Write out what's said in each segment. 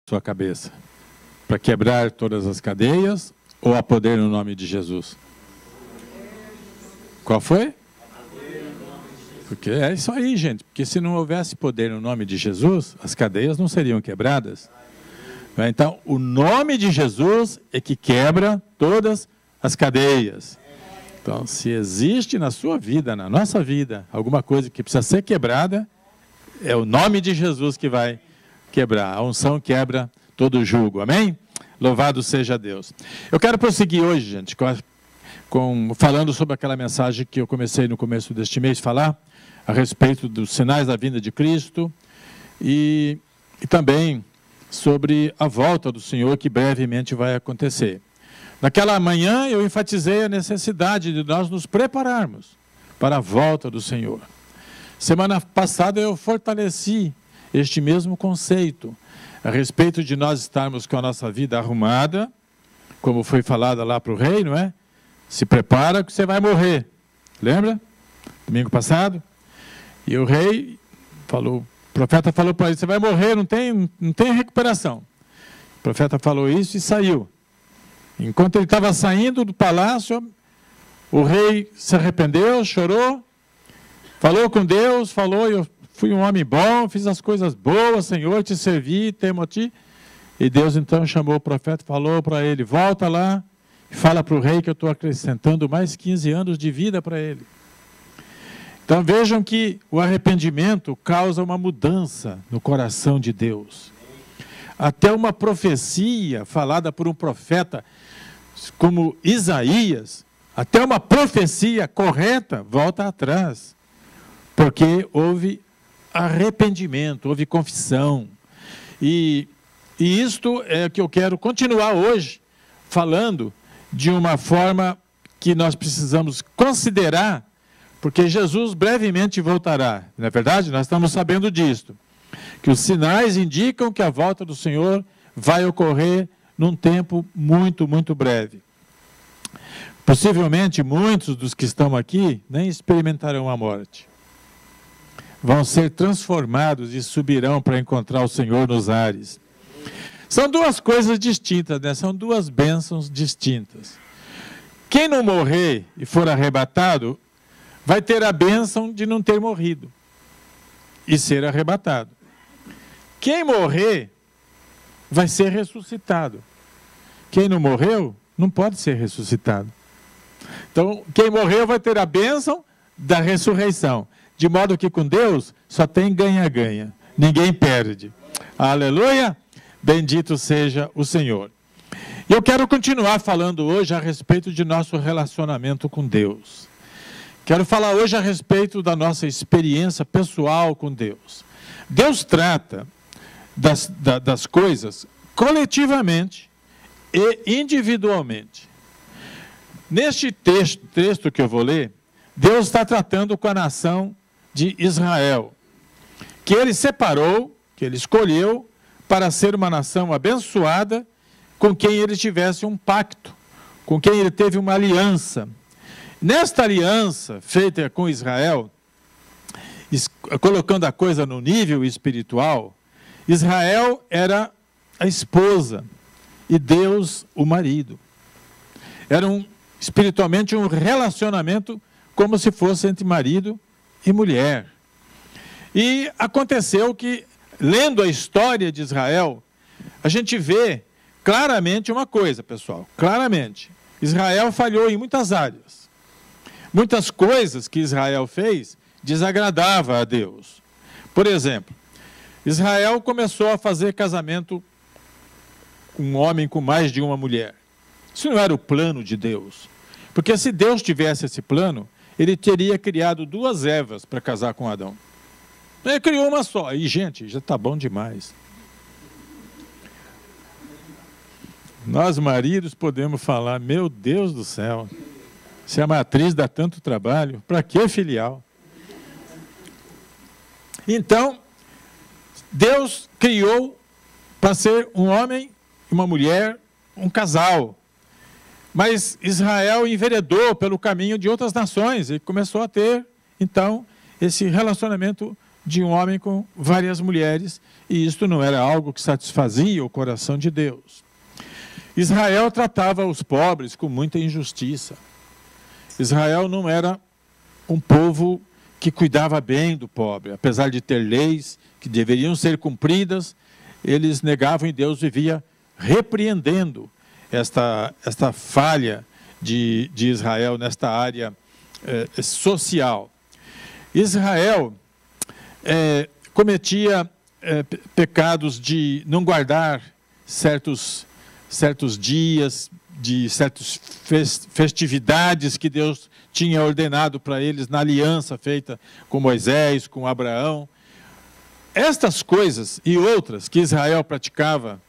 sua cabeça? Para quebrar todas as cadeias ou a poder no nome de Jesus? Qual foi? Porque é isso aí, gente. Porque se não houvesse poder no nome de Jesus, as cadeias não seriam quebradas. Então, o nome de Jesus é que quebra todas as cadeias. Então, se existe na sua vida, na nossa vida, alguma coisa que precisa ser quebrada, é o nome de Jesus que vai quebrar. A unção quebra todo jugo. Amém? Louvado seja Deus. Eu quero prosseguir hoje, gente, falando sobre aquela mensagem que eu comecei no começo deste mês, falar a respeito dos sinais da vinda de Cristo e também sobre a volta do Senhor que brevemente vai acontecer. Naquela manhã eu enfatizei a necessidade de nós nos prepararmos para a volta do Senhor. Semana passada eu fortaleci este mesmo conceito a respeito de nós estarmos com a nossa vida arrumada, como foi falado lá para o rei, não é? Se prepara que você vai morrer. Lembra? Domingo passado? E o rei falou, o profeta falou para ele, você vai morrer, não tem recuperação. O profeta falou isso e saiu. Enquanto ele estava saindo do palácio, o rei se arrependeu, chorou, falou com Deus, falou, eu fui um homem bom, fiz as coisas boas, Senhor, te servi, temo-te. E Deus então chamou o profeta, falou para ele, volta lá e fala para o rei que eu estou acrescentando mais 15 anos de vida para ele. Então vejam que o arrependimento causa uma mudança no coração de Deus. Até uma profecia falada por um profeta como Isaías, até uma profecia correta volta atrás, porque houve arrependimento, houve confissão. E isto é o que eu quero continuar hoje, falando de uma forma que nós precisamos considerar, porque Jesus brevemente voltará. Não é verdade? Nós estamos sabendo disto. Que os sinais indicam que a volta do Senhor vai ocorrer num tempo muito, muito breve. Possivelmente, muitos dos que estão aqui nem experimentarão a morte. Vão ser transformados e subirão para encontrar o Senhor nos ares. São duas coisas distintas, né? São duas bênçãos distintas. Quem não morrer e for arrebatado, vai ter a bênção de não ter morrido e ser arrebatado. Quem morrer vai ser ressuscitado. Quem não morreu não pode ser ressuscitado. Então, quem morreu vai ter a bênção da ressurreição. De modo que com Deus só tem ganha-ganha. Ninguém perde. Aleluia! Bendito seja o Senhor. E eu quero continuar falando hoje a respeito de nosso relacionamento com Deus. Quero falar hoje a respeito da nossa experiência pessoal com Deus. Deus trata das coisas coletivamente e individualmente. Neste texto que eu vou ler, Deus está tratando com a nação de Israel, que ele separou, que ele escolheu para ser uma nação abençoada, com quem ele tivesse um pacto, com quem ele teve uma aliança. Nesta aliança feita com Israel, colocando a coisa no nível espiritual, Israel era a esposa e Deus o marido. Era espiritualmente um relacionamento como se fosse entre marido e mulher. E aconteceu que, lendo a história de Israel, a gente vê claramente uma coisa, pessoal, claramente. Israel falhou em muitas áreas. Muitas coisas que Israel fez desagradava a Deus. Por exemplo, Israel começou a fazer casamento com um homem com mais de uma mulher. Isso não era o plano de Deus. Porque se Deus tivesse esse plano, ele teria criado 2 Evas para casar com Adão. Ele criou uma só. E, gente, já está bom demais. Nós, maridos, podemos falar, meu Deus do céu, se a matriz dá tanto trabalho, para que filial? Então, Deus criou para ser um homem, uma mulher, um casal. Mas Israel enveredou pelo caminho de outras nações e começou a ter, então, esse relacionamento de um homem com várias mulheres, e isto não era algo que satisfazia o coração de Deus. Israel tratava os pobres com muita injustiça. Israel não era um povo que cuidava bem do pobre. Apesar de ter leis que deveriam ser cumpridas, eles negavam, e Deus vivia repreendendo esta falha de Israel nesta área social. Israel cometia pecados de não guardar certos dias, de certas festividades que Deus tinha ordenado para eles na aliança feita com Moisés, com Abraão. Estas coisas e outras que Israel praticava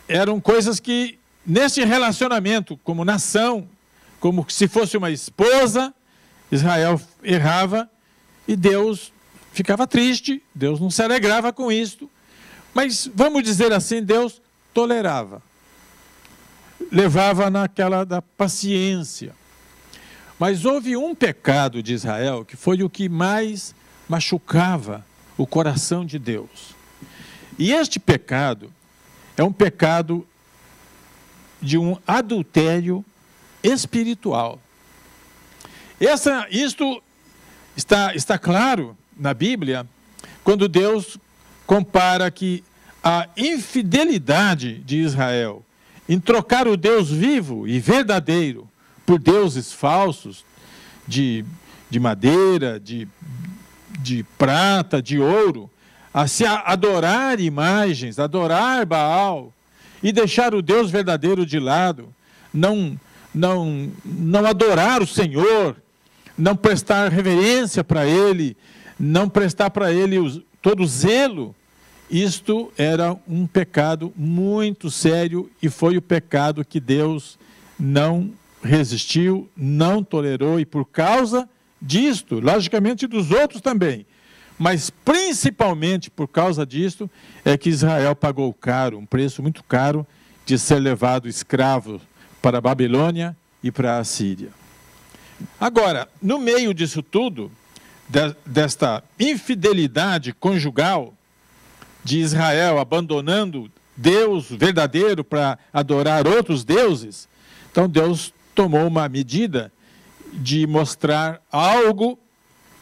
eram coisas que, nesse relacionamento como nação, como se fosse uma esposa, Israel errava e Deus ficava triste, Deus não se alegrava com isto, mas, vamos dizer assim, Deus tolerava, levava naquela da paciência. Mas houve um pecado de Israel que foi o que mais machucava o coração de Deus. E este pecado é um pecado de um adultério espiritual. Isto está claro na Bíblia, quando Deus compara que a infidelidade de Israel em trocar o Deus vivo e verdadeiro por deuses falsos, de madeira, de prata, de ouro, a se adorar imagens, adorar Baal e deixar o Deus verdadeiro de lado, não adorar o Senhor, não prestar reverência para Ele, não prestar para Ele todo o zelo. Isto era um pecado muito sério e foi o pecado que Deus não resistiu, não tolerou, e por causa disto, logicamente dos outros também, mas principalmente por causa disto, é que Israel pagou caro, um preço muito caro, de ser levado escravo para a Babilônia e para a Assíria. Agora, no meio disso tudo, desta infidelidade conjugal de Israel abandonando Deus verdadeiro para adorar outros deuses, então Deus tomou uma medida de mostrar algo,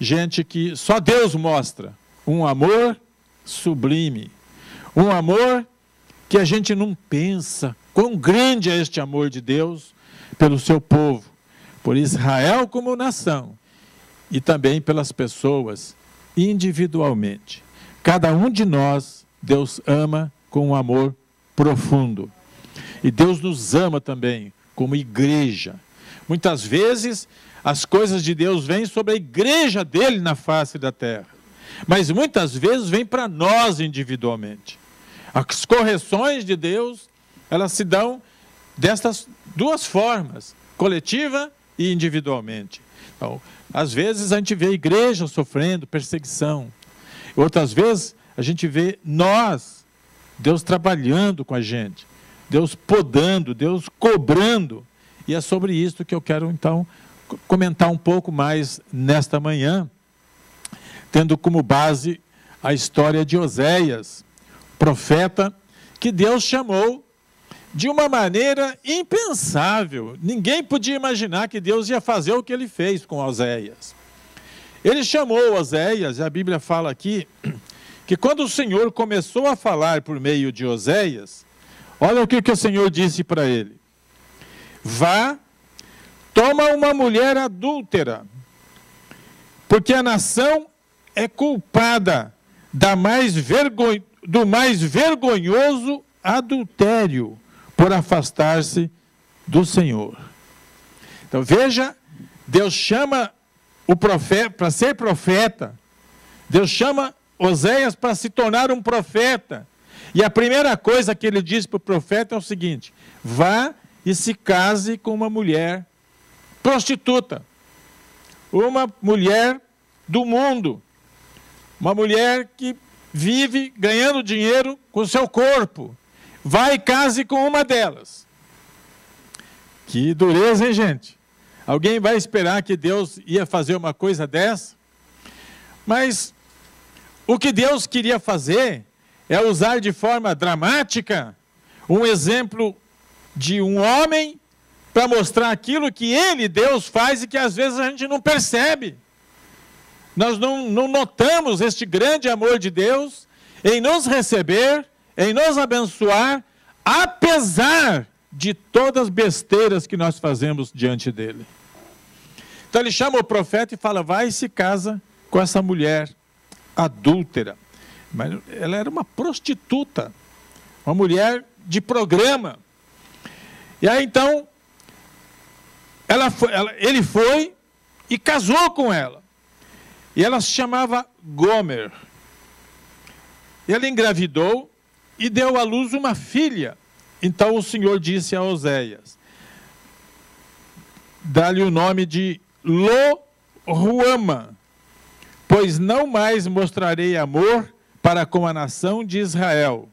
gente, que só Deus mostra, um amor sublime, um amor que a gente não pensa quão grande é este amor de Deus pelo seu povo, por Israel como nação, e também pelas pessoas individualmente. Cada um de nós, Deus ama com um amor profundo. E Deus nos ama também como igreja. Muitas vezes, as coisas de Deus vêm sobre a igreja dele na face da terra. Mas muitas vezes vêm para nós individualmente. As correções de Deus, elas se dão destas duas formas, coletiva e individualmente. Então, às vezes a gente vê a igreja sofrendo perseguição. Outras vezes a gente vê Deus trabalhando com a gente, Deus podando, Deus cobrando. E é sobre isso que eu quero então comentar um pouco mais nesta manhã, tendo como base a história de Oséias, profeta que Deus chamou de uma maneira impensável. Ninguém podia imaginar que Deus ia fazer o que ele fez com Oséias. Ele chamou Oséias, e a Bíblia fala aqui, que quando o Senhor começou a falar por meio de Oséias, olha o que o Senhor disse para ele: vá, toma uma mulher adúltera, porque a nação é culpada do mais vergonhoso adultério, por afastar-se do Senhor. Então veja, Deus chama o profeta para ser profeta, Deus chama Oséias para se tornar um profeta, e a primeira coisa que ele diz para o profeta é o seguinte: vá e se case com uma mulher prostituta, uma mulher do mundo, uma mulher que vive ganhando dinheiro com o seu corpo. Vai e case com uma delas. Que dureza, hein, gente? Alguém vai esperar que Deus ia fazer uma coisa dessa? Mas o que Deus queria fazer é usar de forma dramática um exemplo de um homem para mostrar aquilo que ele, Deus, faz e que às vezes a gente não percebe. Nós não notamos este grande amor de Deus em nos receber, em nos abençoar, apesar de todas as besteiras que nós fazemos diante dele. Então ele chama o profeta e fala, vai e se casa com essa mulher adúltera. Mas ela era uma prostituta, uma mulher de programa. E aí então, ele foi e casou com ela. E ela se chamava Gomer. Ele engravidou e deu à luz uma filha. Então o Senhor disse a Oséias, dá-lhe o nome de Lo-Ruama, pois não mais mostrarei amor para com a nação de Israel.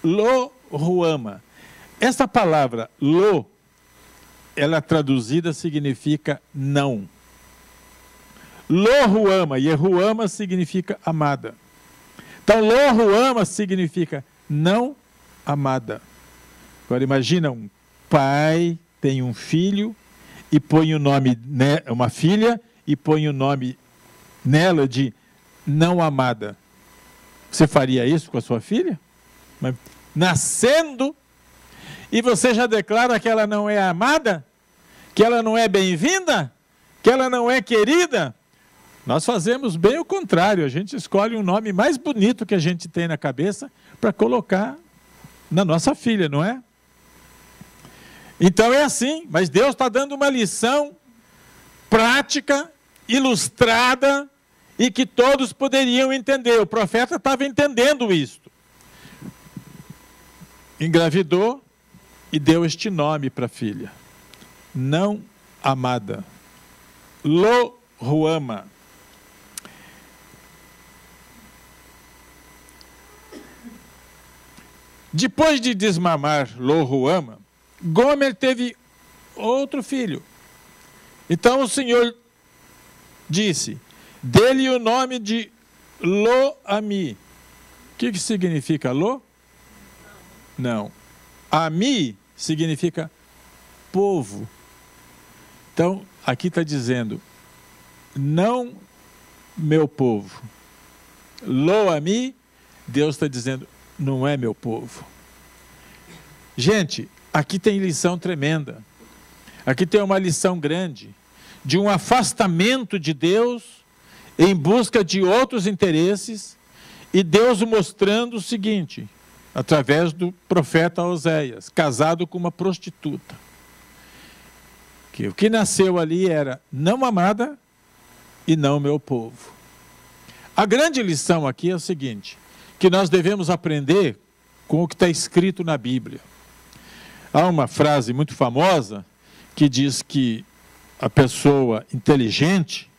Lo-Ruama. Essa palavra, Lo, ela traduzida significa não. Lo-Ruama, e Ruama significa amada. Então, Lo-Ruama significa não amada. Agora, imagina um pai tem um filho e põe o nome, uma filha, e põe o nome nela de não amada. Você faria isso com a sua filha? Mas, nascendo, e você já declara que ela não é amada? Que ela não é bem-vinda? Que ela não é querida? Nós fazemos bem o contrário, a gente escolhe um nome mais bonito que a gente tem na cabeça para colocar na nossa filha, não é? Então é assim, mas Deus está dando uma lição prática, ilustrada, e que todos poderiam entender. O profeta estava entendendo isto. Engravidou e deu este nome para a filha. Não amada. Lo-Ruama. Depois de desmamar Lo-Ruama, Gomer teve outro filho. Então o Senhor disse, dê-lhe o nome de Lo-Ami. O que significa Lo? Não. Ami significa povo. Então, aqui está dizendo, não meu povo. Lo-Ami, Deus está dizendo, não é meu povo. Gente, aqui tem lição tremenda. Aqui tem uma lição grande de um afastamento de Deus em busca de outros interesses, e Deus mostrando o seguinte, através do profeta Oséias, casado com uma prostituta, que o que nasceu ali era não amada e não meu povo. A grande lição aqui é o seguinte, que nós devemos aprender com o que está escrito na Bíblia. Há uma frase muito famosa que diz que a pessoa inteligente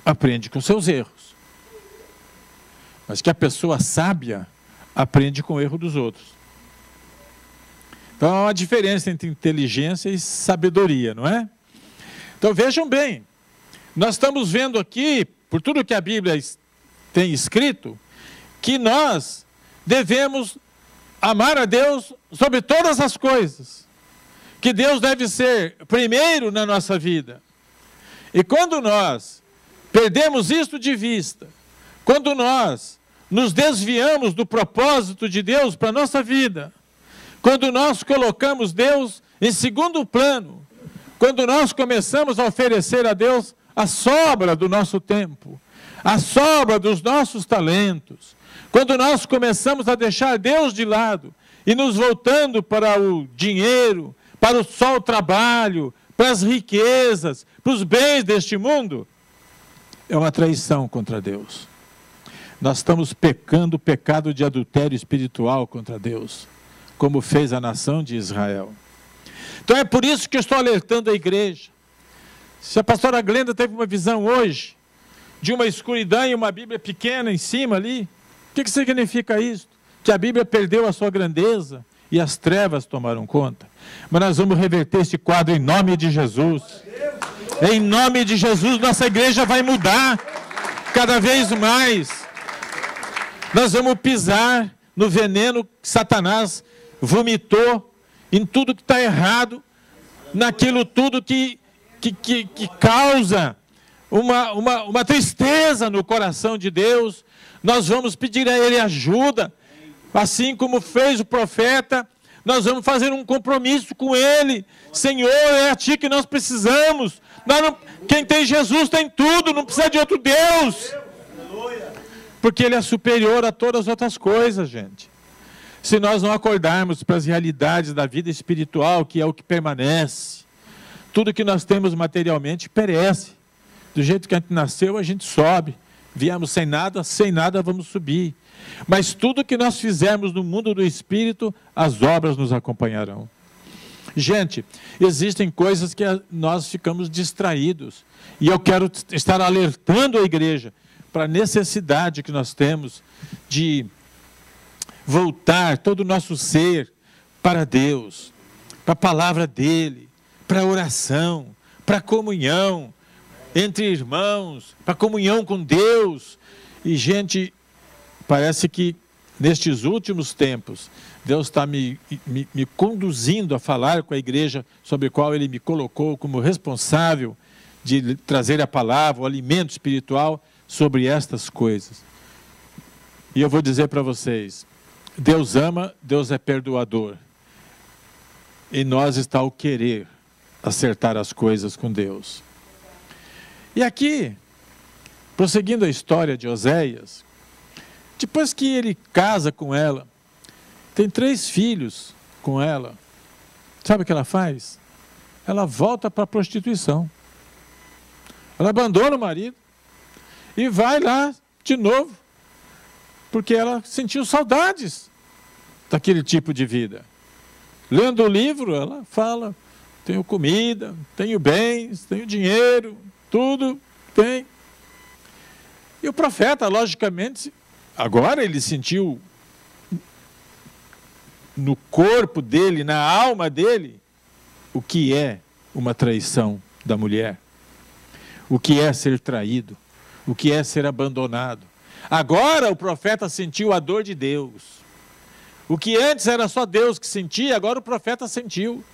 aprende com seus erros, mas que a pessoa sábia aprende com o erro dos outros. Então há uma diferença entre inteligência e sabedoria, não é? Então vejam bem, nós estamos vendo aqui, por tudo que a Bíblia tem escrito, que nós devemos amar a Deus sobre todas as coisas, que Deus deve ser primeiro na nossa vida. E quando nós perdemos isto de vista, quando nós nos desviamos do propósito de Deus para a nossa vida, quando nós colocamos Deus em segundo plano, quando nós começamos a oferecer a Deus a sobra do nosso tempo, a sobra dos nossos talentos, quando nós começamos a deixar Deus de lado e nos voltando para o dinheiro, para só o trabalho, para as riquezas, para os bens deste mundo, é uma traição contra Deus. Nós estamos pecando o pecado de adultério espiritual contra Deus, como fez a nação de Israel. Então é por isso que eu estou alertando a igreja. Se a pastora Glenda teve uma visão hoje, de uma escuridão e uma Bíblia pequena em cima ali, o que significa isso? Que a Bíblia perdeu a sua grandeza e as trevas tomaram conta. Mas nós vamos reverter esse quadro em nome de Jesus. Em nome de Jesus, nossa igreja vai mudar. cada vez mais nós vamos pisar no veneno que Satanás vomitou, em tudo que está errado, naquilo tudo que causa uma tristeza no coração de Deus. Nós vamos pedir a Ele ajuda, assim como fez o profeta. Nós vamos fazer um compromisso com Ele. Senhor, é a Ti que nós precisamos. Quem tem Jesus tem tudo, não precisa de outro Deus. Porque Ele é superior a todas as outras coisas, gente. Se nós não acordarmos para as realidades da vida espiritual, que é o que permanece, tudo que nós temos materialmente perece. Do jeito que a gente nasceu, a gente sobe. Viemos sem nada vamos subir. Mas tudo que nós fizermos no mundo do Espírito, as obras nos acompanharão. Gente, existem coisas que nós ficamos distraídos. E eu quero estar alertando a igreja para a necessidade que nós temos de voltar todo o nosso ser para Deus, para a palavra dEle, para a oração, para a comunhão entre irmãos, para a comunhão com Deus. E, gente, parece que nestes últimos tempos, Deus está me conduzindo a falar com a igreja sobre a qual Ele me colocou como responsável de trazer a palavra, o alimento espiritual sobre estas coisas. E eu vou dizer para vocês, Deus ama, Deus é perdoador. Em nós está o querer acertar as coisas com Deus. E aqui, prosseguindo a história de Oséias, depois que ele casa com ela, tem 3 filhos com ela, sabe o que ela faz? Ela volta para a prostituição. Ela abandona o marido e vai lá de novo, porque ela sentiu saudades daquele tipo de vida. Lendo o livro, ela fala, tenho comida, tenho bens, tenho dinheiro, tudo tem. E o profeta, logicamente, agora ele sentiu no corpo dele, na alma dele, o que é uma traição da mulher, o que é ser traído, o que é ser abandonado. Agora o profeta sentiu a dor de Deus. O que antes era só Deus que sentia, agora o profeta sentiu.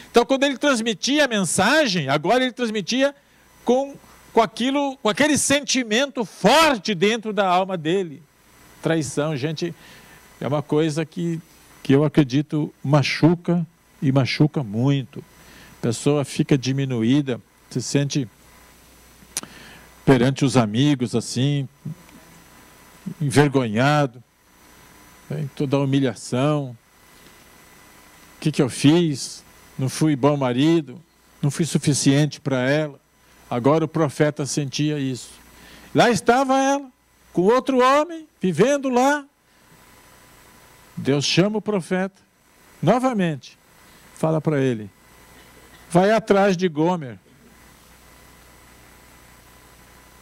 Então, quando ele transmitia a mensagem, agora ele transmitia com aquele sentimento forte dentro da alma dele. Traição, gente, é uma coisa que eu acredito machuca e machuca muito. A pessoa fica diminuída, se sente perante os amigos assim, envergonhado, em toda a humilhação. O que eu fiz? Não fui bom marido, não fui suficiente para ela. Agora o profeta sentia isso. Lá estava ela, com outro homem, vivendo lá. Deus chama o profeta, novamente, fala para ele, vai atrás de Gomer,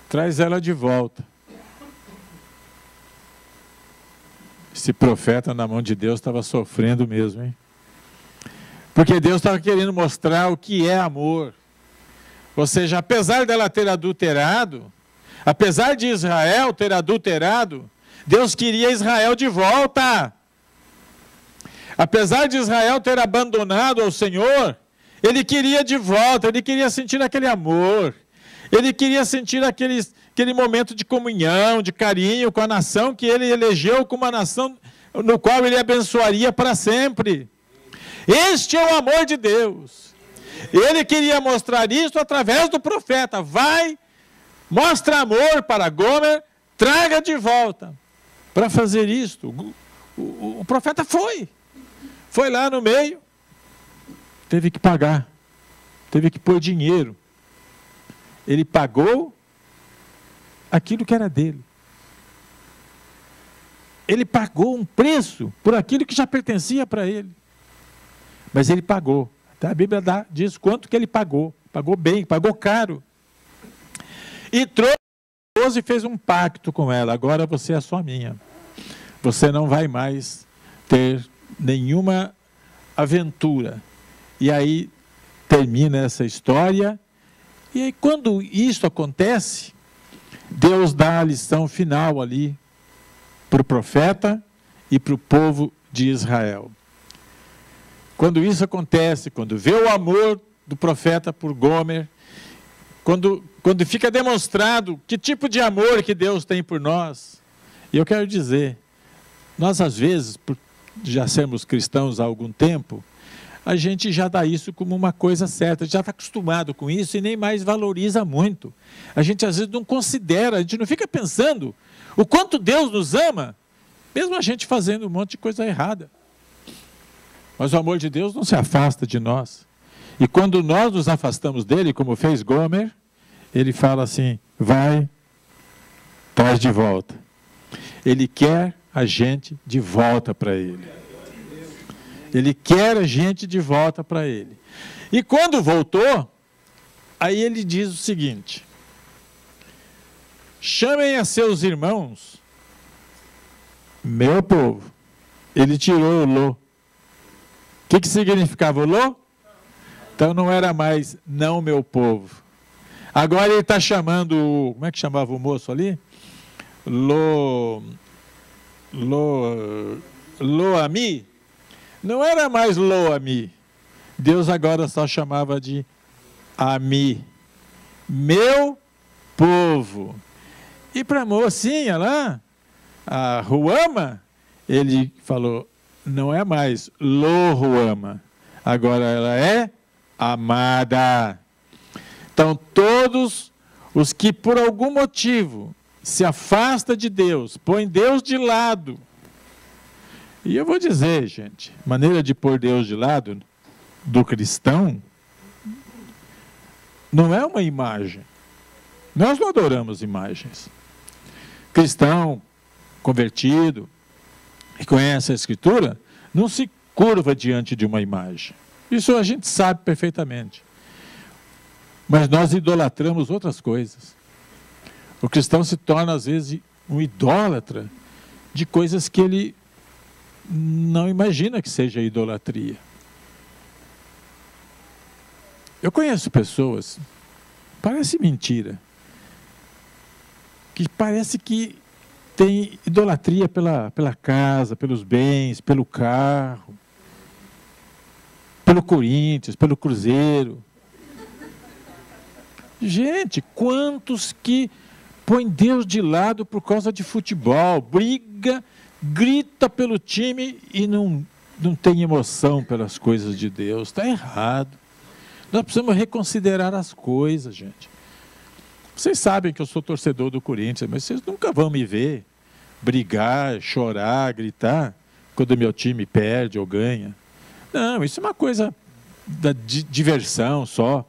traz ela de volta. Esse profeta na mão de Deus estava sofrendo mesmo, hein? Porque Deus estava querendo mostrar o que é amor. Ou seja, apesar dela ter adulterado, apesar de Israel ter adulterado, Deus queria Israel de volta. Apesar de Israel ter abandonado ao Senhor, Ele queria de volta, Ele queria sentir aquele amor, Ele queria sentir aquele momento de comunhão, de carinho com a nação que Ele elegeu como uma nação no qual Ele abençoaria para sempre. Este é o amor de Deus. Ele queria mostrar isso através do profeta. Vai, mostra amor para Gomer, traga de volta. Para fazer isto, o profeta foi lá no meio, teve que pagar, teve que pôr dinheiro. Ele pagou aquilo que era dele. Ele pagou um preço por aquilo que já pertencia para ele. Mas ele pagou. A Bíblia diz quanto que ele pagou. Pagou bem, pagou caro. E trouxe e fez um pacto com ela. Agora você é só minha. Você não vai mais ter nenhuma aventura. E aí termina essa história. E aí quando isso acontece, Deus dá a lição final ali para o profeta e para o povo de Israel. Quando isso acontece, quando vê o amor do profeta por Gomer, quando fica demonstrado que tipo de amor que Deus tem por nós, e eu quero dizer, nós às vezes, por já sermos cristãos há algum tempo, a gente já dá isso como uma coisa certa, já está acostumado com isso e nem mais valoriza muito. A gente às vezes não considera, a gente não fica pensando o quanto Deus nos ama, mesmo a gente fazendo um monte de coisa errada. Mas o amor de Deus não se afasta de nós. E quando nós nos afastamos dele, como fez Gomer, ele fala assim, vai, traz de volta. Ele quer a gente de volta para ele. Ele quer a gente de volta para ele. E quando voltou, aí ele diz o seguinte, chamem a seus irmãos, meu povo. Ele tirou o Lô. O que significava o Lô? Então não era mais não meu povo. Agora ele está chamando, como é que chamava o moço ali? Lo-ami. Não era mais Lo-ami. Deus agora só chamava de Ami. Meu povo. E para a mocinha lá, a Ruama, ele falou, não é mais Lo-Ruama. Agora ela é amada. Então, todos os que por algum motivo se afastam de Deus, põem Deus de lado. E eu vou dizer, gente, maneira de pôr Deus de lado do cristão não é uma imagem. Nós não adoramos imagens. Cristão, convertido, que conhece a Escritura, não se curva diante de uma imagem. Isso a gente sabe perfeitamente. Mas nós idolatramos outras coisas. O cristão se torna, às vezes, um idólatra de coisas que ele não imagina que seja idolatria. Eu conheço pessoas, parece mentira, que parece que tem idolatria pela casa, pelos bens, pelo carro, pelo Corinthians, pelo Cruzeiro. Gente, quantos que põem Deus de lado por causa de futebol, briga, grita pelo time e não tem emoção pelas coisas de Deus. Está errado. Nós precisamos reconsiderar as coisas, gente. Vocês sabem que eu sou torcedor do Corinthians, mas vocês nunca vão me ver brigar, chorar, gritar quando meu time perde ou ganha. Não, isso é uma coisa da diversão só.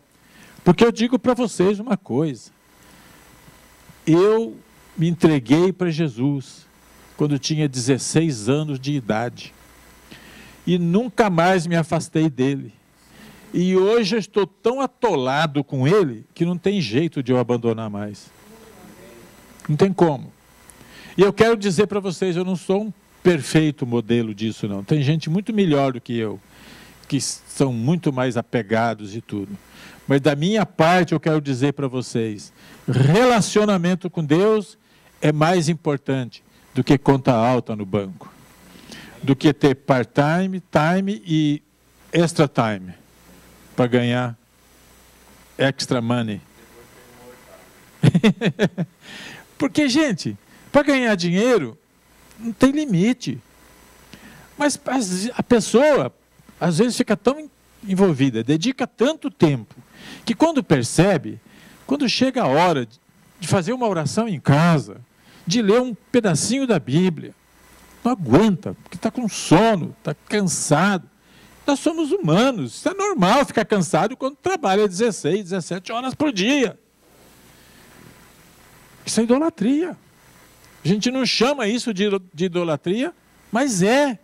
Porque eu digo para vocês uma coisa. Eu me entreguei para Jesus quando tinha 16 anos de idade. E nunca mais me afastei dele. E hoje eu estou tão atolado com ele que não tem jeito de eu abandonar mais. Não tem como. E eu quero dizer para vocês, eu não sou um perfeito modelo disso, não. Tem gente muito melhor do que eu, que são muito mais apegados e tudo. Mas da minha parte eu quero dizer para vocês, relacionamento com Deus é mais importante do que conta alta no banco. Do que ter part-time, time e extra time para ganhar extra money. Porque, gente, para ganhar dinheiro não tem limite. Mas a pessoa, às vezes, fica tão envolvida, dedica tanto tempo, que quando percebe, quando chega a hora de fazer uma oração em casa, de ler um pedacinho da Bíblia, não aguenta, porque está com sono, está cansado. Nós somos humanos, isso é normal ficar cansado quando trabalha 16, 17 horas por dia. Isso é idolatria. A gente não chama isso de idolatria, mas é.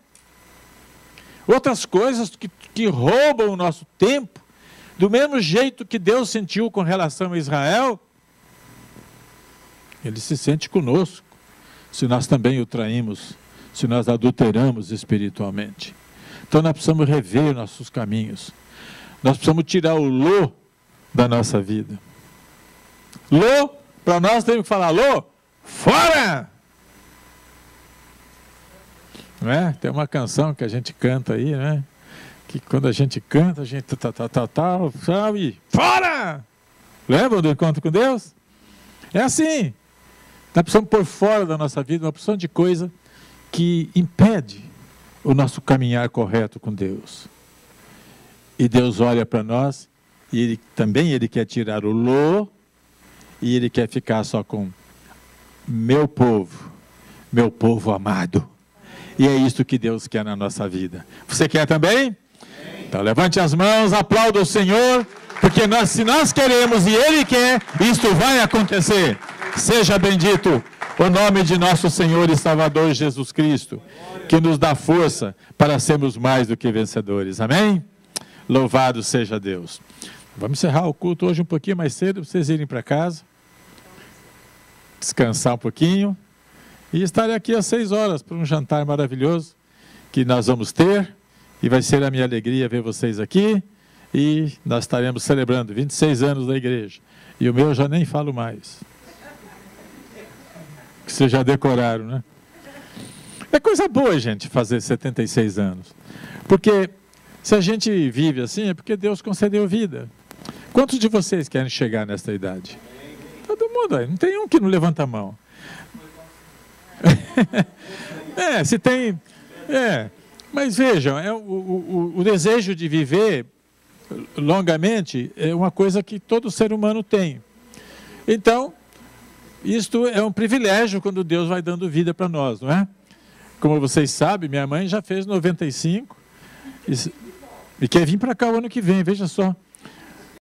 Outras coisas que roubam o nosso tempo, do mesmo jeito que Deus sentiu com relação a Israel, Ele se sente conosco, se nós também o traímos, se nós adulteramos espiritualmente. Então nós precisamos rever nossos caminhos. Nós precisamos tirar o Lô da nossa vida. Lô para nós temos que falar, alô, fora! Não é? Tem uma canção que a gente canta aí, né? Que quando a gente canta, a gente sabe, fora! Lembram do encontro com Deus? É assim. Nós precisamos pôr fora da nossa vida uma porção de coisa que impede o nosso caminhar correto com Deus. E Deus olha para nós e ele quer tirar o lô e Ele quer ficar só com meu povo amado. E é isso que Deus quer na nossa vida. Você quer também? Então levante as mãos, aplauda o Senhor, porque se nós queremos e Ele quer, isto vai acontecer. Seja bendito o nome de nosso Senhor e Salvador Jesus Cristo, que nos dá força para sermos mais do que vencedores. Amém? Louvado seja Deus. Vamos encerrar o culto hoje um pouquinho mais cedo, para vocês irem para casa, descansar um pouquinho, e estarem aqui às 6 horas para um jantar maravilhoso que nós vamos ter, e vai ser a minha alegria ver vocês aqui, e nós estaremos celebrando 26 anos da igreja, e o meu eu já nem falo mais, que vocês já decoraram, né? É coisa boa, gente, fazer 76 anos, porque se a gente vive assim, é porque Deus concedeu vida. Quantos de vocês querem chegar nessa idade? Todo mundo aí, não tem um que não levanta a mão. Se tem... mas vejam, o desejo de viver longamente é uma coisa que todo ser humano tem. Então, isto é um privilégio quando Deus vai dando vida para nós, não é? Como vocês sabem, minha mãe já fez 95 e quer vir para cá o ano que vem, veja só.